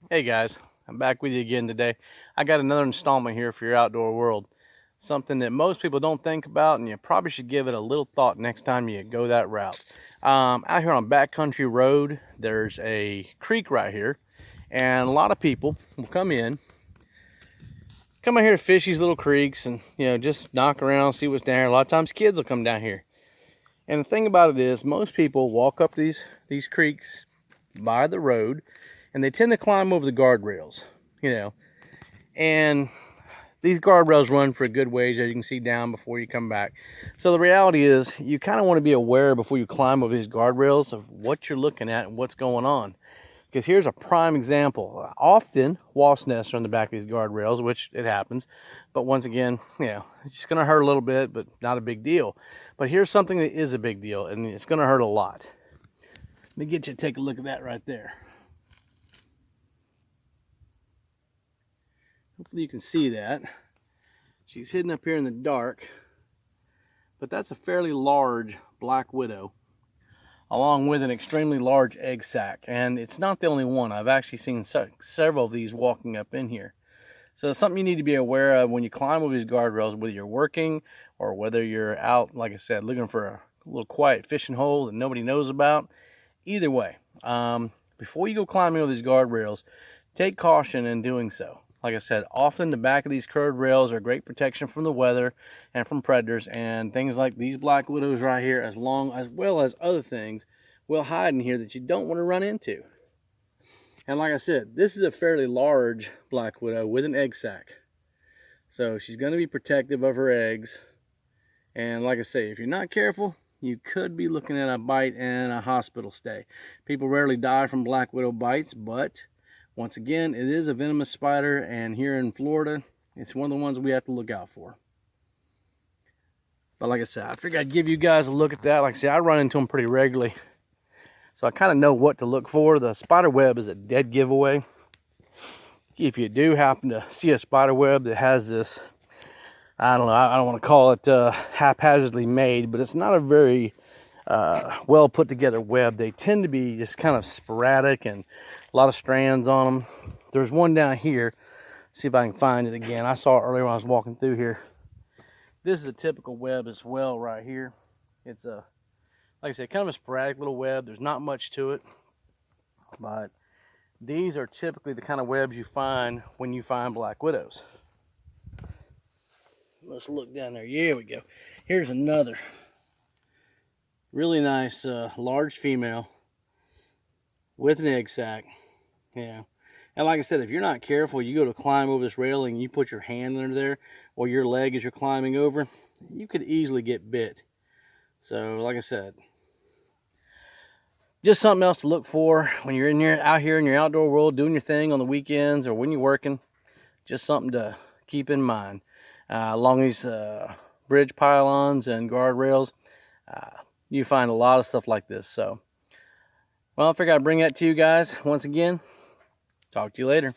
Hey guys, I'm back with you again today. I got another installment here for your outdoor world. Something that most people don't think about, and you probably should give it a little thought next time you go that route. Out here on Backcountry Road, there's a creek right here, and a lot of people will come out here to fish these little creeks and just knock around, see what's down here. A lot of times kids will come down here. And the thing about it is, most people walk up these creeks by the road, and they tend to climb over the guardrails, and these guardrails run for a good ways, as you can see down before you come back. So the reality is, you kind of want to be aware before you climb over these guardrails of what you're looking at and what's going on. Because here's a prime example. Often wasp nests are on the back of these guardrails, which it happens. But once again, it's just going to hurt a little bit, but not a big deal. But here's something that is a big deal, and it's going to hurt a lot. Let me get you to take a look at that right there. Hopefully you can see that. She's hidden up here in the dark, but that's a fairly large black widow, along with an extremely large egg sac. And it's not the only one. I've actually seen several of these walking up in here. So it's something you need to be aware of when you climb over these guardrails, whether you're working or whether you're out, like I said, looking for a little quiet fishing hole that nobody knows about. Either way, before you go climbing over these guardrails, take caution in doing so. Like I said, often the back of these curved rails are great protection from the weather and from predators, and things like these black widows right here, as well as other things, will hide in here that you don't want to run into. And like I said, this is a fairly large black widow with an egg sac. So she's going to be protective of her eggs. And like I say, if you're not careful, you could be looking at a bite and a hospital stay. People rarely die from black widow bites, but once again, it is a venomous spider, and here in Florida, it's one of the ones we have to look out for. But like I said, I figured I'd give you guys a look at that. Like I said, I run into them pretty regularly, so I kind of know what to look for. The spider web is a dead giveaway. If you do happen to see a spider web that has this, I don't know, I don't want to call it haphazardly made, but it's not a very well put together web. They tend to be just kind of sporadic and a lot of strands on them. There's one down here. See if I can find it again. I saw it earlier when I was walking through here. This is a typical web as well right here. It's a, like I said, kind of a sporadic little web. There's not much to it, but these are typically the kind of webs you find when you find black widows. Let's look down there. Here we go. Here's another really nice large female with an egg sac. And like I said, if you're not careful, you go to climb over this railing, you put your hand under there or your leg as you're climbing over, you could easily get bit. So like I said, just something else to look for when you're out here in your outdoor world doing your thing on the weekends or when you're working. Just something to keep in mind. Along these bridge pylons and guardrails, you find a lot of stuff like this. So, well, I figured I'd bring that to you guys once again. Talk to you later.